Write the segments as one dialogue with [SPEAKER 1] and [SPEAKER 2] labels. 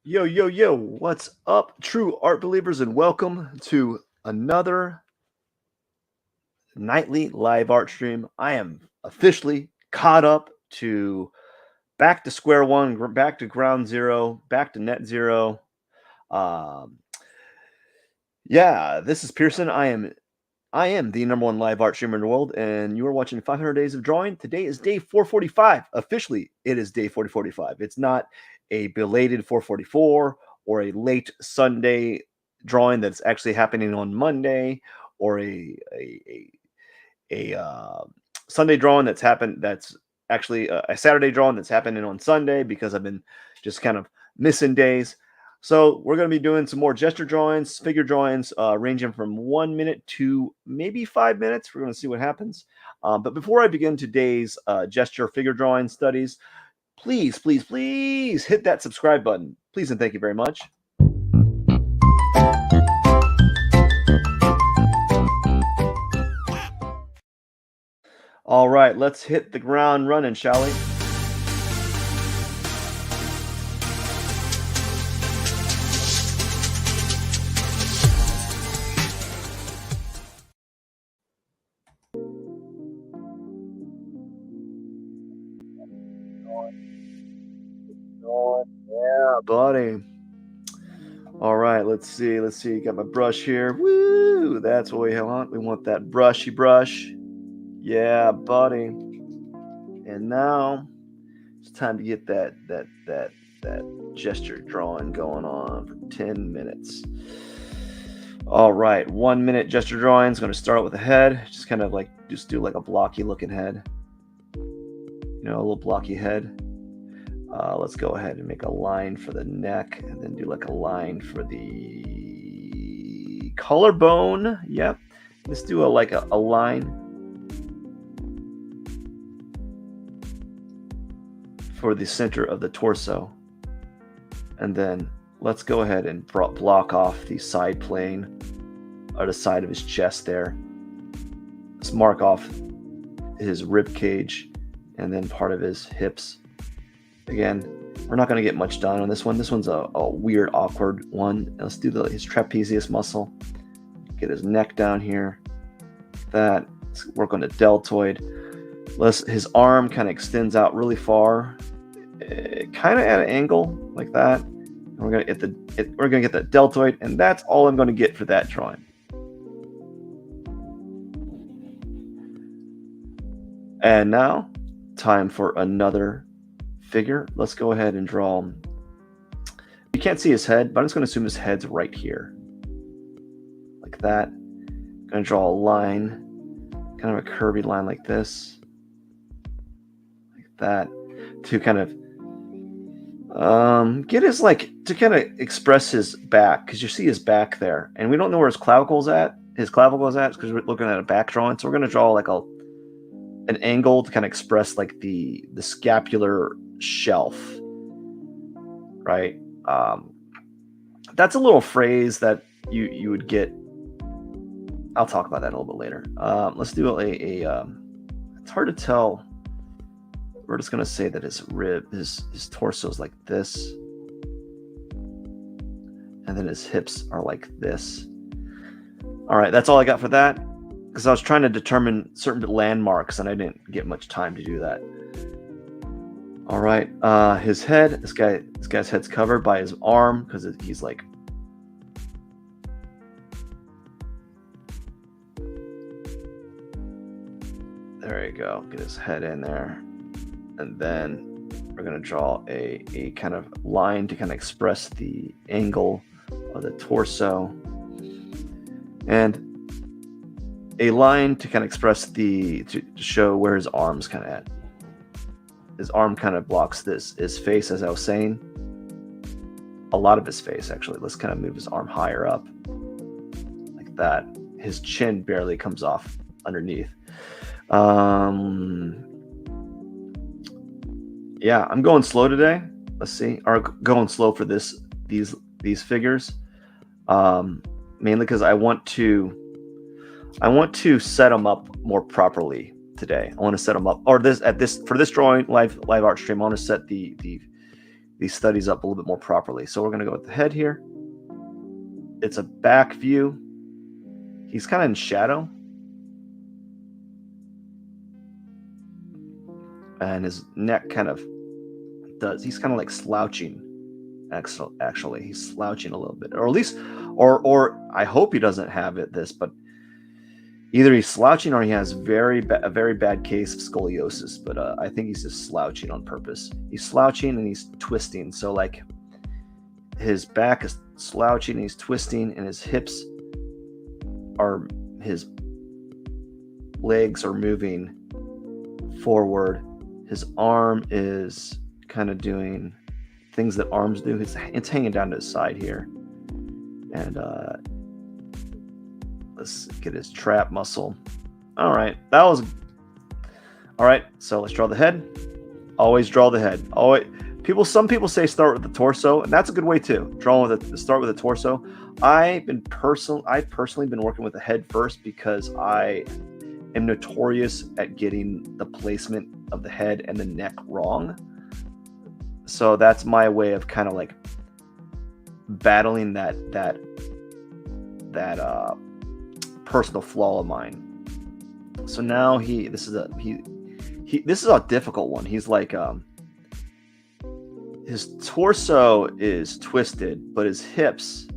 [SPEAKER 1] Yo, yo, yo, what's up, true art believers, and welcome to another nightly live art stream. I am officially caught up to back to square one, back to ground zero, back to net zero. Um, yeah, this is Pierson. I am the number one live art streamer in the world, and you are watching 500 Days of Drawing. Today is day 445. Officially, it is day 445. It's not a belated 444 or a late Sunday drawing that's actually happening on Monday, or a Sunday drawing that's actually a Saturday drawing that's happening on Sunday because I've been just kind of missing days. So we're going to be doing some more gesture drawings, figure drawings, ranging from 1 minute to maybe 5 minutes. We're going to see what happens. But before I begin today's gesture figure drawing studies, please, please, please hit that subscribe button. Please and thank you very much. All right, let's hit the ground running, shall we? Yeah, buddy. All right, let's see. Got my brush here. Woo! That's what we want. We want that brushy brush. Yeah, buddy. And now it's time to get that gesture drawing going on for 10 minutes. All right, 1 minute gesture drawing is going to start with a head. Just kind of like do like a blocky looking head. You know, a little blocky head. Let's go ahead and make a line for the neck and then do like a line for the collarbone. Yep. Let's do a line for the center of the torso. And then let's go ahead and block off the side plane or the side of his chest there. Let's mark off his rib cage and then part of his hips. Again, we're not going to get much done on this one. This one's a weird, awkward one. Let's do his trapezius muscle. Get his neck down here. Let's work on the deltoid. His arm kind of extends out really far, kind of at an angle like that. And we're going to get that deltoid, and that's all I'm going to get for that drawing. And now, time for another figure. Let's go ahead and draw. You can't see his head, but I'm just going to assume his head's right here, like that. I'm going to draw a line, kind of a curvy line like this, like that, to kind of get his to kind of express his back, because you see his back there, and we don't know where his clavicle's at. His clavicle is at because we're looking at a back drawing. So we're going to draw like an angle to kind of express like the scapular shelf, right? That's a little phrase that you would get. I'll talk about that a little bit later. Let's do it's hard to tell. We're just going to say that his torso is like this, and then his hips are like this. All right, that's all I got for that, because I was trying to determine certain landmarks and I didn't get much time to do that. All right, his head, this guy's head's covered by his arm because he's like, there you go, get his head in there. And then we're going to draw a kind of line to kind of express the angle of the torso, and a line to kind of express to show where his arm's kind of at. His arm kind of blocks his face, as I was saying. A lot of his face, actually. Let's kind of move his arm higher up, like that. His chin barely comes off underneath. Yeah, I'm going slow today. Let's see. Or going slow for these figures. Mainly because I want to set them up more properly today. I want to set them up, or for this drawing live art stream. I want to set the these studies up a little bit more properly. So we're going to go with the head here. It's a back view. He's kind of in shadow. And his neck kind of he's kind of like slouching. Actually, he's slouching a little bit, or at least, or I hope he doesn't have this, but either he's slouching or he has a very bad case of scoliosis. But I think he's just slouching on purpose. He's slouching and he's twisting. So like his back is slouching and he's twisting, and his legs are moving forward. His arm is kind of doing things that arms do. It's hanging down to his side here. And let's get his trap muscle. All right, all right. So let's draw the head. Always draw the head. Some people say start with the torso, and that's a good way too. Start with the torso. I've personally been working with the head first because I am notorious at getting the placement of the head and the neck wrong. So that's my way of kind of like battling that personal flaw of mine. So now this is a difficult one. He's like his torso is twisted, but his hips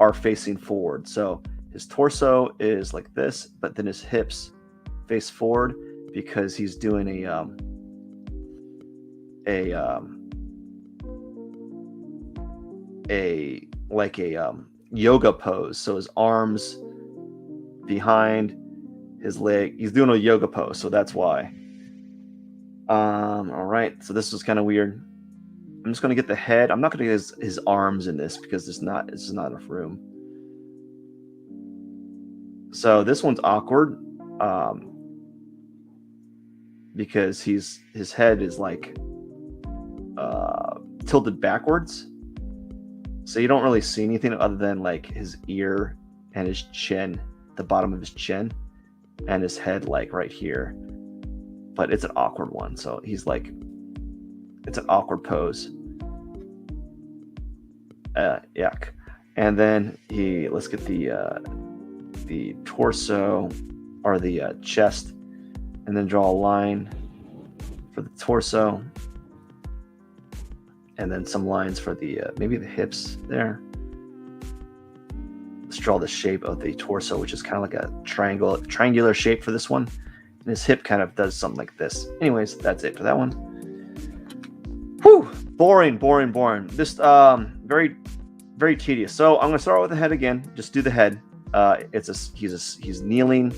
[SPEAKER 1] are facing forward. So his torso is like this, but then his hips face forward because he's doing a yoga pose. So his arms behind his leg. He's doing a yoga pose, so that's why. All right. So this was kind of weird. I'm just going to get the head. I'm not going to get his arms in this because it's not enough room. So this one's awkward because his head is like tilted backwards. So you don't really see anything other than like his ear and his chin, the bottom of his chin, and his head like right here. But it's an awkward one. So he's like, it's an awkward pose. Yuck. And then let's get the torso or the chest, and then draw a line for the torso, and then some lines for the maybe the hips there. Let's draw the shape of the torso, which is kind of like a triangular shape for this one. And his hip kind of does something like this. Anyways, that's it for that one. Whew, boring. Just very, very tedious. So I'm gonna start with the head again. Just do the head. He's kneeling,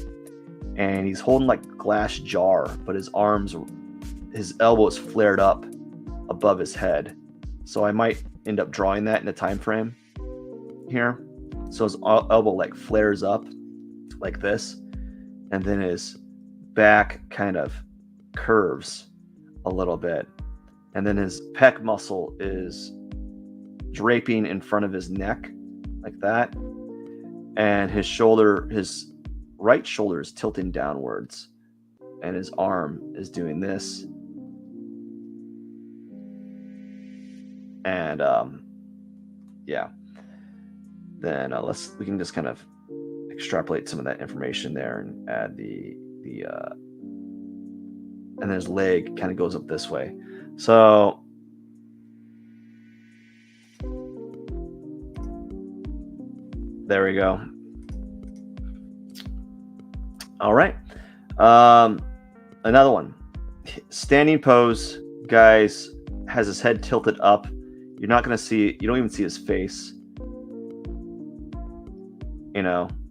[SPEAKER 1] and he's holding like a glass jar, but his elbow is flared up above his head. So I might end up drawing that in the time frame here. So his elbow like flares up like this, and then his back kind of curves a little bit, and then his pec muscle is draping in front of his neck like that, and his right shoulder is tilting downwards, and his arm is doing this. And yeah, then we can just kind of extrapolate some of that information there and add and then his leg kind of goes up this way. So there we go. All right. Another one. Standing pose, guys, has his head tilted up. You're not going to see, you don't even see his face.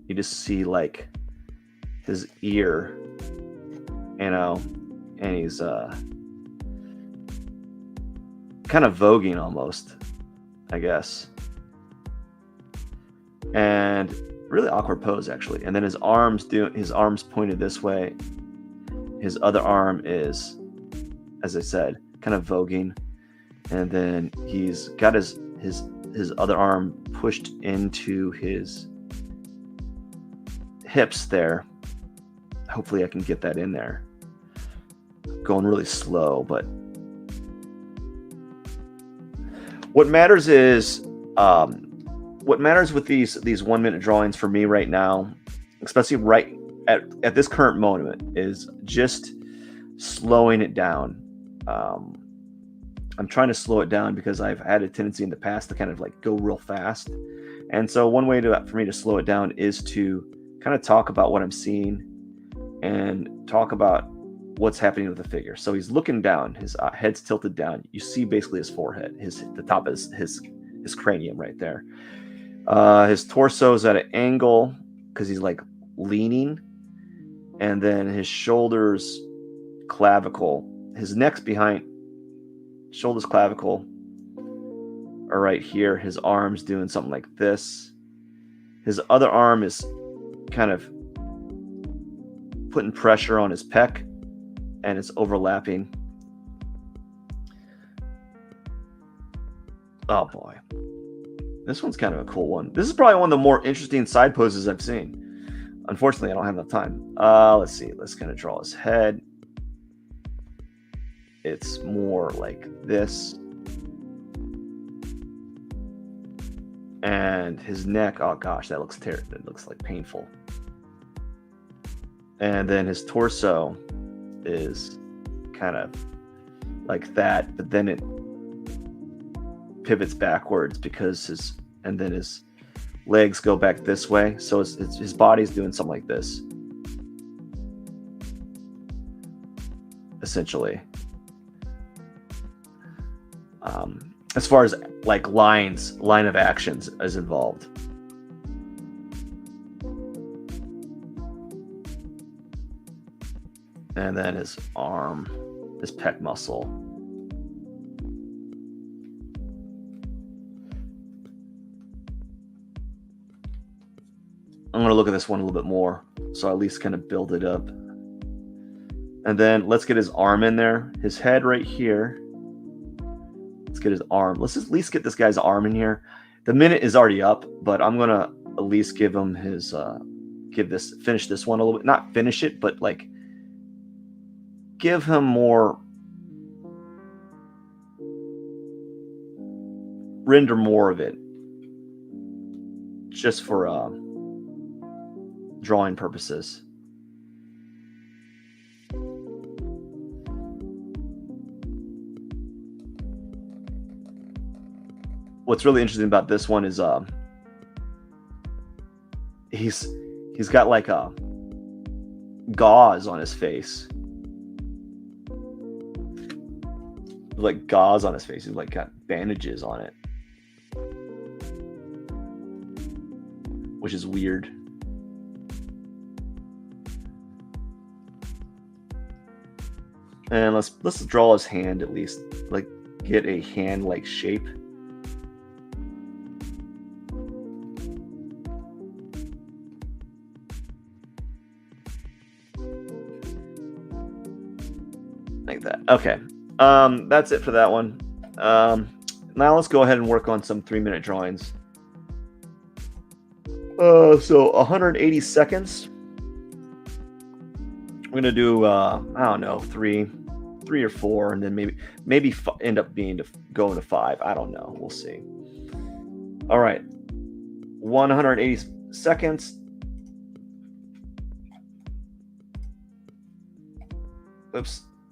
[SPEAKER 1] You just see like his ear, and he's kind of voguing almost, I guess. And really awkward pose, actually. And then his arms pointed this way. His other arm is, as I said, kind of voguing. And then he's got his other arm pushed into his hips there. Hopefully I can get that in there. Going really slow, but What matters is what matters with these 1 minute drawings for me right now, especially right at this current moment, is just slowing it down. I'm trying to slow it down because I've had a tendency in the past to kind of like go real fast. And so one way for me to slow it down is to kind of talk about what I'm seeing and talk about what's happening with the figure. So he's looking down, his head's tilted down. You see basically his forehead, the top of his cranium right there. His torso is at an angle because he's like leaning, and then his shoulders, clavicle, his neck's behind, shoulders, clavicle are right here. His arm's doing something like this. His other arm is kind of putting pressure on his pec, and it's overlapping. Oh boy. This one's kind of a cool one. This is probably one of the more interesting side poses I've seen. Unfortunately, I don't have enough time. Let's see. Let's kind of draw his head. It's more like this. And his neck, oh gosh, that looks terrible. That looks like painful. And then his torso is kind of like that, but then it pivots backwards because his legs go back this way. So his body's doing something like this, essentially. As far as like line of actions is involved. And then his arm, his pec muscle. I'm going to look at this one a little bit more, so I at least kind of build it up. And then let's get his arm in there. His head right here. Let's get his arm. Let's at least get this guy's arm in here. The minute is already up, but I'm going to at least give him his, finish this one a little bit. Not finish it, but like give him more, render more of it. Just for drawing purposes. What's really interesting about this one is he's got like a gauze on his face. Like gauze on his face. He's like got bandages on it. Which is weird. And let's draw his hand at least. Like get a hand-like shape. Like that. Okay. That's it for that one. Now let's go ahead and work on some 3-minute drawings. So 180 seconds. We're gonna do I don't know, three or four, and then maybe end up going to 5. I don't know. We'll see. All right, 180 seconds.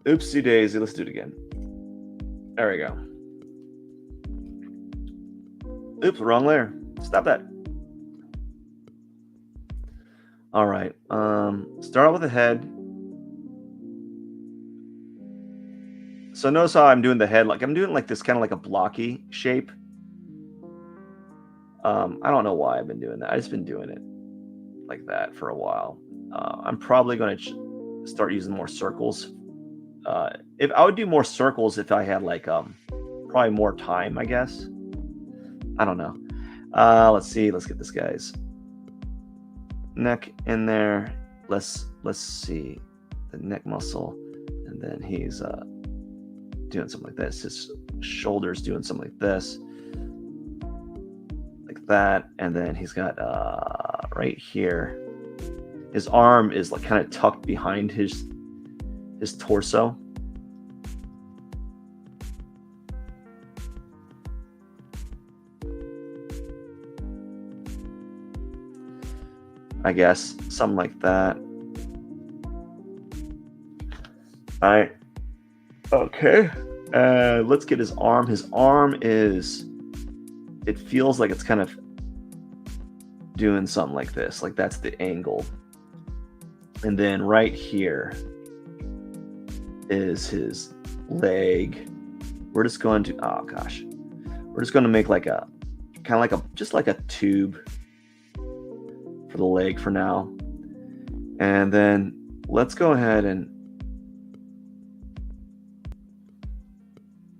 [SPEAKER 1] Oopsie daisy. Let's do it again. There we go. Oops, wrong layer. Stop that. All right. Start out with the head. So notice how I'm doing the head, like I'm doing like this kind of like a blocky shape. I don't know why I've been doing that. I've just been doing it like that for a while. I'm probably going to start using more circles. If I would do more circles if I had like probably more time, I guess. I don't know. Let's see. Let's get this guy's neck in there. Let's see the neck muscle, and then he's doing something like this. His shoulders doing something like this, like that, and then he's got right here. His arm is like kind of tucked behind his torso. I guess. Something like that. All right. Okay. Let's get his arm. His arm is, it feels like it's kind of doing something like this. Like that's the angle. And then right here is his leg. We're just going to, oh gosh. We're just going to make like a, kind of like a, just like a tube for the leg for now. And then let's go ahead and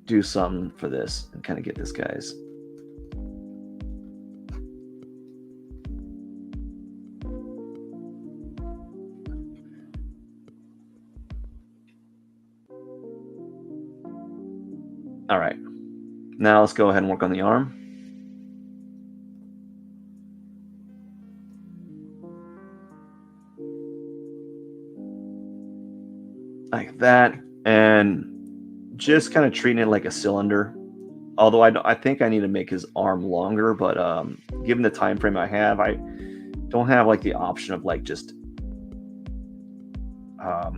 [SPEAKER 1] do something for this and kind of get this guy's. All right. Now let's go ahead and work on the arm. Like that. And just kind of treating it like a cylinder. Although I think I need to make his arm longer, but given the time frame I have, I don't have like the option of like just I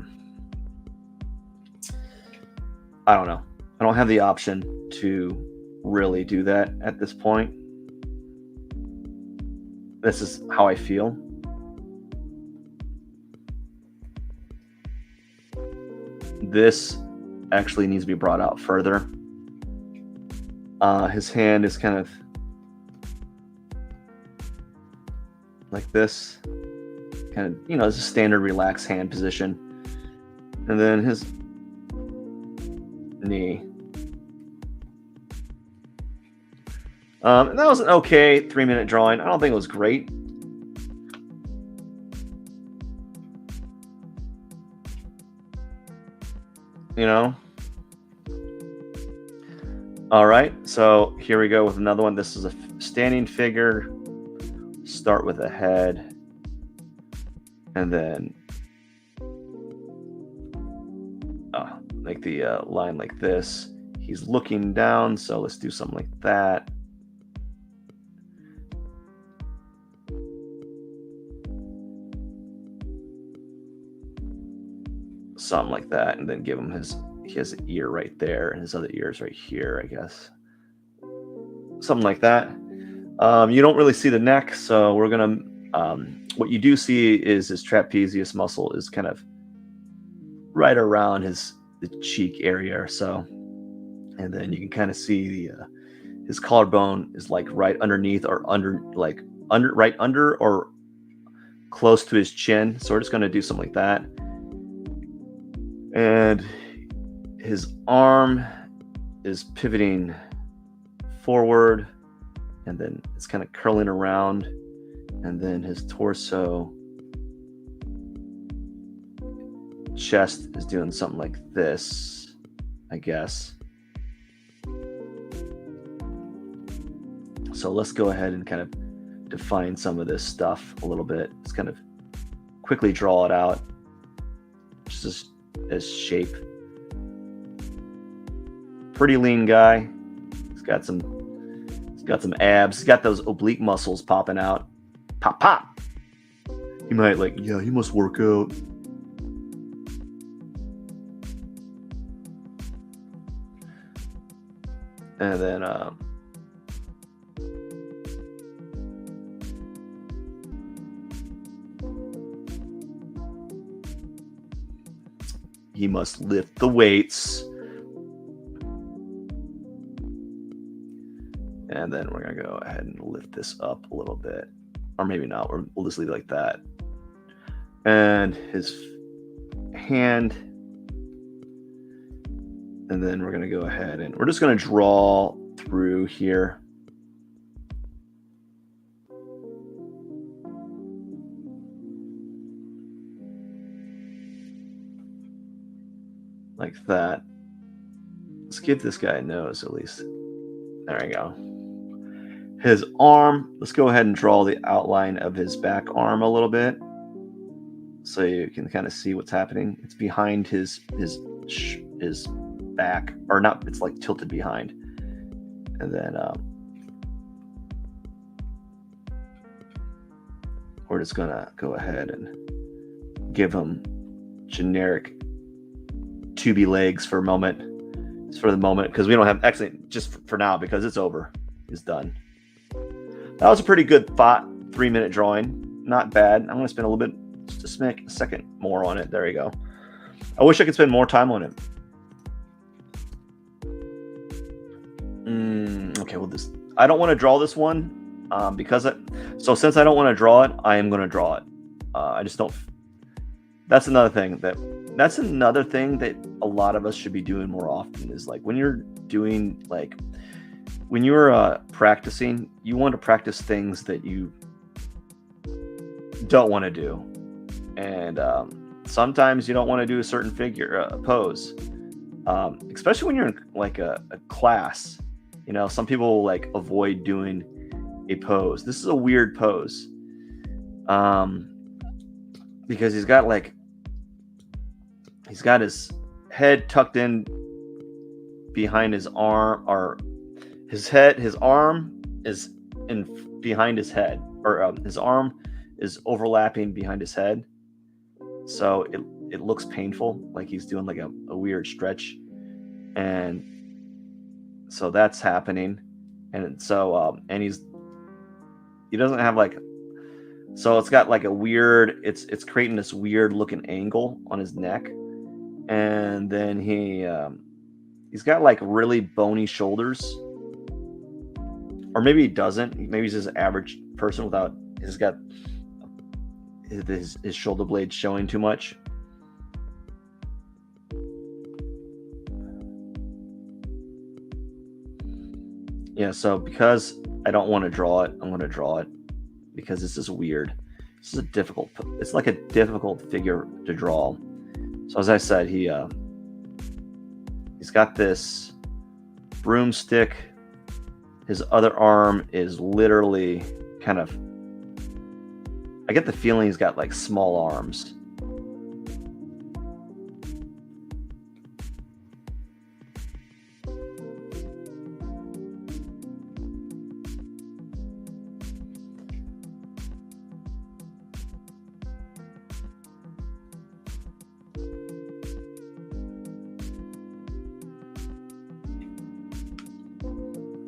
[SPEAKER 1] don't know. I don't have the option to really do that at this point. This is how I feel. This actually needs to be brought out further. His hand is kind of like this, kind of, you know, it's a standard relaxed hand position. And then his knee. And that was an okay 3-minute drawing. I don't think it was great. You know? All right, so here we go with another one. This is a standing figure. Start with a head. And then make the line like this. He's looking down, so let's do something like that. Something like that, and then give him he has an ear right there, and his other ear is right here, I guess. Something like that. You don't really see the neck, so we're gonna. What you do see is his trapezius muscle is kind of right around the cheek area or so, and then you can kind of see his collarbone is like right underneath or right under or close to his chin. So we're just gonna do something like that. And his arm is pivoting forward, and then it's kind of curling around, and then his torso, chest is doing something like this, I guess. So let's go ahead and kind of define some of this stuff a little bit. Let's kind of quickly draw it out, just as shape. Pretty lean guy. He's got some abs. He's got those oblique muscles popping out. Pop, pop. He might he must work out. And then he must lift the weights. And then we're going to go ahead and lift this up a little bit. Or maybe not. We'll just leave it like that. And his hand. And then we're going to go ahead and we're just going to draw through here. Like that. Let's give this guy a nose at least. There we go. His arm, let's go ahead and draw the outline of his back arm a little bit so you can kind of see what's happening. It's behind his back, or not, it's like tilted behind. And then we're just gonna go ahead and give him generic tubey legs for a moment, just for the moment, because we don't have, actually, just for now, because it's over. He's done. That was a pretty good 3-minute drawing. Not bad. I'm going to spend a little bit, just a second more on it. There you go. I wish I could spend more time on it. Okay, well, I don't want to draw this one so since I don't want to draw it, I am going to draw it. I just don't. That's another thing that a lot of us should be doing more often, is like when you're doing, like when you're practicing, you want to practice things that you don't want to do. And sometimes you don't want to do a certain pose, especially when you're in like a class. Some people like avoid doing a pose. This is a weird pose, because he's got his head tucked in behind his arm, or his arm is in behind his head, or his arm is overlapping behind his head. So it looks painful, like he's doing like a weird stretch. And so that's happening. And so, and he doesn't have so it's got like a weird, it's creating this weird looking angle on his neck. And then he's got like really bony shoulders, or maybe he doesn't. Maybe he's just an average person without, he's got his shoulder blades showing too much. Yeah, so because I don't want to draw it, I'm going to draw it, because this is weird. This is it's like a difficult figure to draw. So as I said, he's got this broomstick. His other arm is literally kind of, I get the feeling he's got like small arms.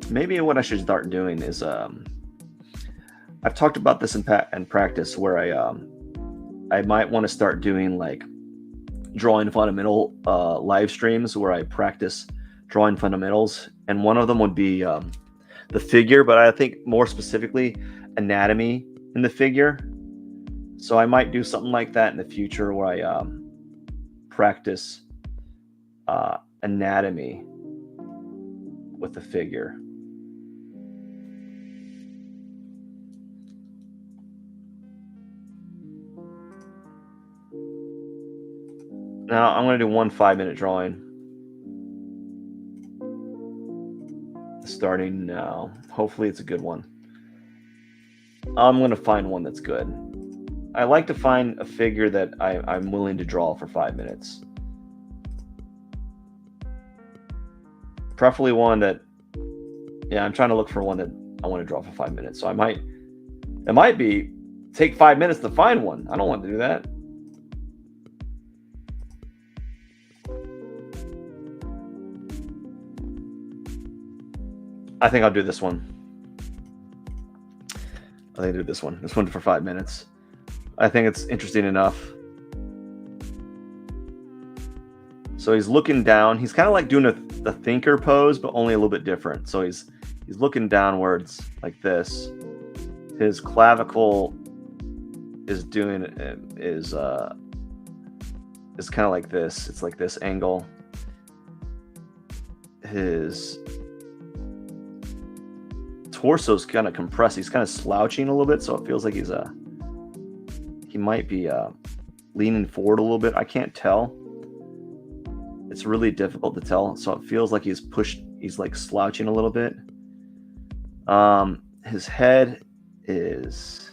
[SPEAKER 1] Maybe what I should start doing is, I've talked about this in practice, where I might want to start doing like drawing fundamental live streams where I practice drawing fundamentals, and one of them would be the figure, but I think more specifically anatomy in the figure. So I might do something like that in the future, where I practice anatomy with the figure. Now I'm going to do one 5-minute drawing. Starting now. Hopefully it's a good one. I'm going to find one that's good. I like to find a figure that I'm willing to draw for 5 minutes. Preferably one that, I'm trying to look for one that I want to draw for 5 minutes. So it might be take 5 minutes to find one. I don't want to do that. I think I'll do this one. This one for 5 minutes. I think it's interesting enough. So he's looking down. He's kind of like doing the thinker pose, but only a little bit different. So he's looking downwards like this. His clavicle is kind of like this. It's like this angle. His torso's kind of compressed. He's kind of slouching a little bit, so it feels like he might be leaning forward a little bit. I can't tell. It's really difficult to tell. So it feels like he's like slouching a little bit. His head is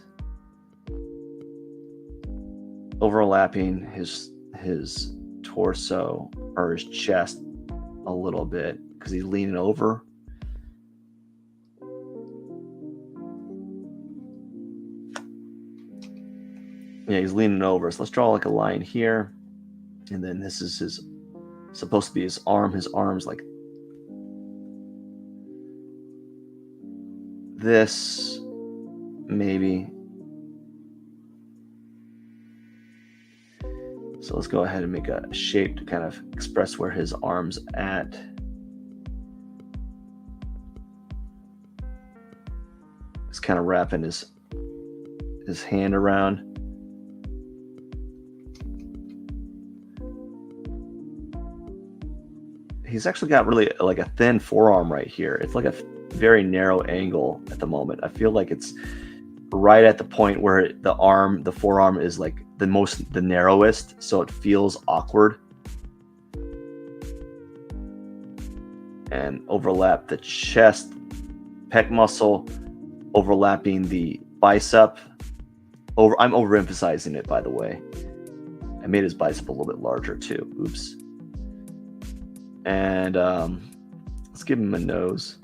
[SPEAKER 1] overlapping his torso or his chest a little bit because he's leaning over. Yeah, he's leaning over. So let's draw like a line here. And then this is his, supposed to be his arm. His arm's like this, maybe. So let's go ahead and make a shape to kind of express where his arm's at. Just kind of wrapping his hand around. He's actually got really like a thin forearm right here. It's like a very narrow angle at the moment. I feel like it's right at the point where the forearm is like the narrowest, so it feels awkward. And overlap the chest, pec muscle, overlapping the bicep. I'm overemphasizing it, by the way. I made his bicep a little bit larger too. Oops. And let's give him a nose,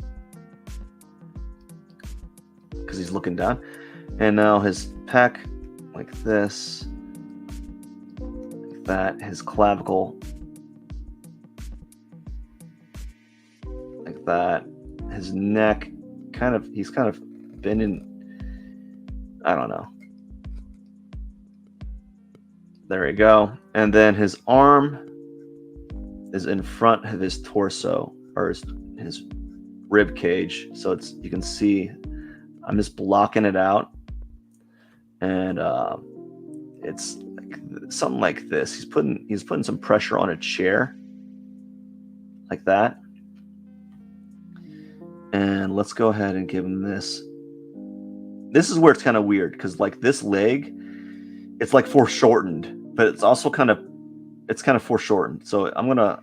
[SPEAKER 1] because he's looking down. And now his pec, like this, like that. His clavicle, like that. His neck, he's kind of bending. I don't know. There we go. And then his arm is in front of his torso, or his rib cage. So you can see I'm just blocking it out. And it's like something like this. He's putting some pressure on a chair, like that. And let's go ahead and give him this. This is where it's kind of weird, because like this leg, it's like foreshortened, but it's also kind of foreshortened. So I'm gonna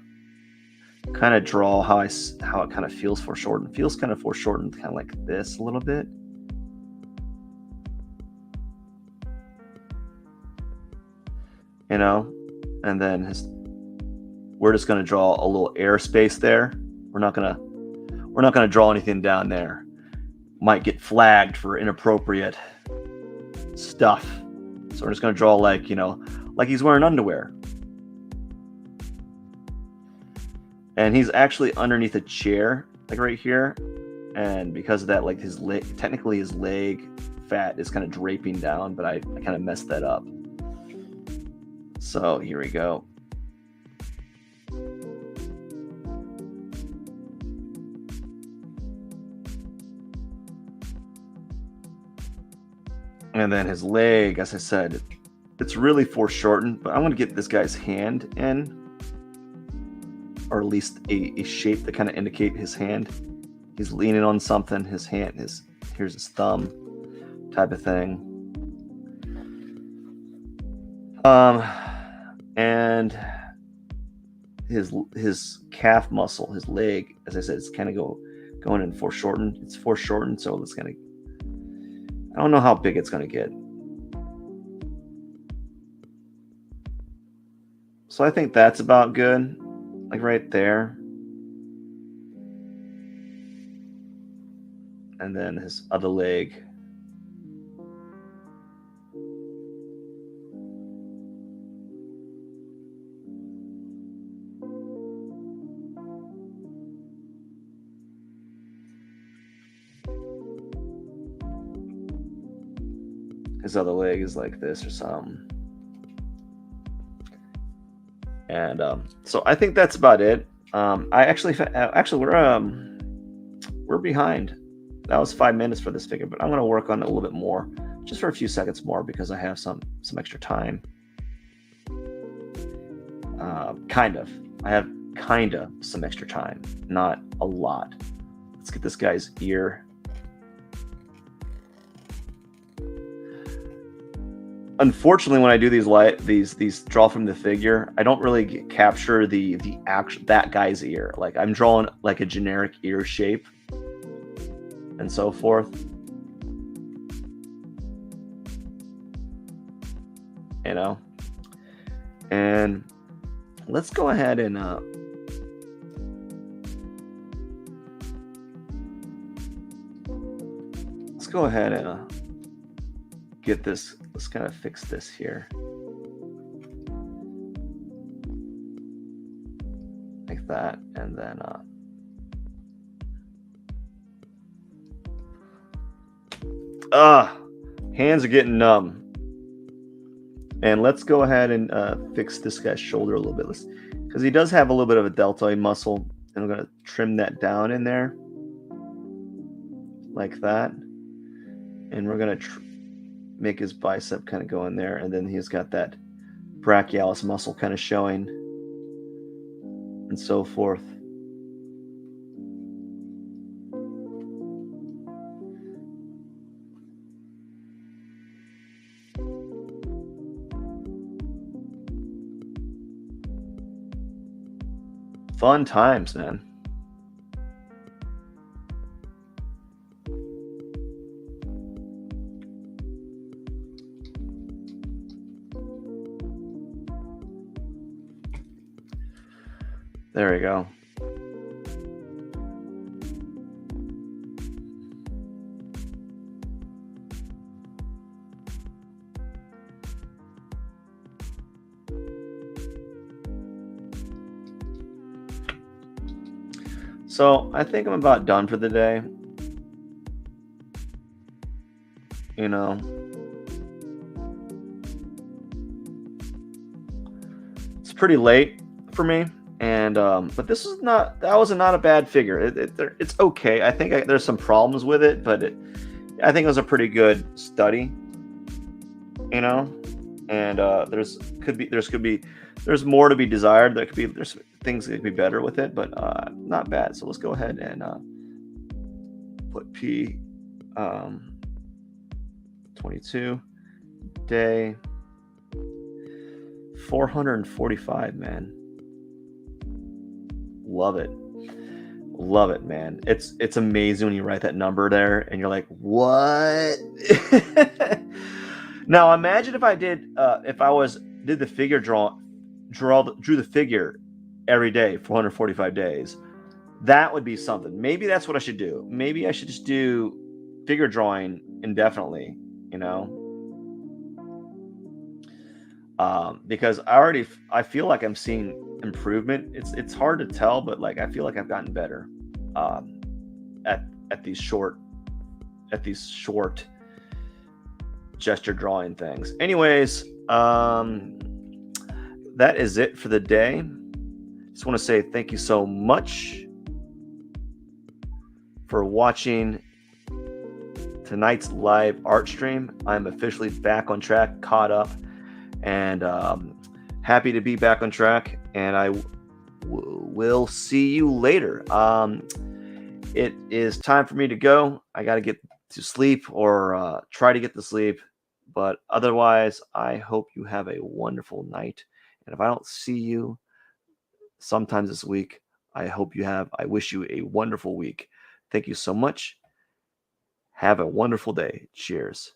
[SPEAKER 1] kind of draw how it kind of feels foreshortened. It feels kind of foreshortened, kind of like this a little bit. You know, and then we're just going to draw a little airspace there. We're not going to draw anything down there. Might get flagged for inappropriate stuff. So we're just going to draw like he's wearing underwear. And he's actually underneath a chair, like right here. And because of that, like his leg fat is kind of draping down, but I kind of messed that up. So here we go. And then his leg, as I said, it's really foreshortened, but I want to get this guy's hand in, or at least a shape that kind of indicate his hand. He's leaning on something. His hand here's his thumb, type of thing. And his calf muscle, his leg, as I said, it's kind of going in foreshortened. It's foreshortened, so it's gonna. I don't know how big it's gonna get. So I think that's about good, like right there. And then his other leg. His other leg is like this or something. And so I think that's about it. We're behind. That was 5 minutes for this figure, but I'm going to work on it a little bit more, just for a few seconds more, because I have some extra time. I have kind of some extra time, not a lot. Let's get this guy's ear. Unfortunately, when I do these draw from the figure, I don't really capture that guy's ear. Like I'm drawing like a generic ear shape and so forth. You know, and let's go ahead and get this let's kind of fix this here. Like that, and then hands are getting numb. And let's go ahead and fix this guy's shoulder a little bit, because he does have a little bit of a deltoid muscle, and I'm going to trim that down in there like that, and we're going to make his bicep kind of go in there, and then he's got that brachialis muscle kind of showing, and so forth. Fun times, man. There we go. So I think I'm about done for the day. You know, it's pretty late for me, and but that was not a bad figure. It's okay. I think there's some problems with it, but I think it was a pretty good study. You know, and there's more to be desired. There's things that could be better with it, but not bad. So let's go ahead and put P 22 day 445, man. Love it, man. It's amazing when you write that number there and you're like, what? Now imagine if I did the figure drew the figure every day, 445 days. That would be something. Maybe that's what I should do. Maybe I should just do figure drawing indefinitely, you know, because I feel like I'm seeing improvement. It's hard to tell, but like I feel like I've gotten better at these short gesture drawing things. Anyways, that is it for the day. Just want to say thank you so much for watching tonight's live art stream. I'm officially back on track, caught up, and happy to be back on track. And I will see you later. It is time for me to go. I got to get to sleep, or try to get to sleep. But otherwise, I hope you have a wonderful night. And if I don't see you sometimes this week, I wish you a wonderful week. Thank you so much. Have a wonderful day. Cheers.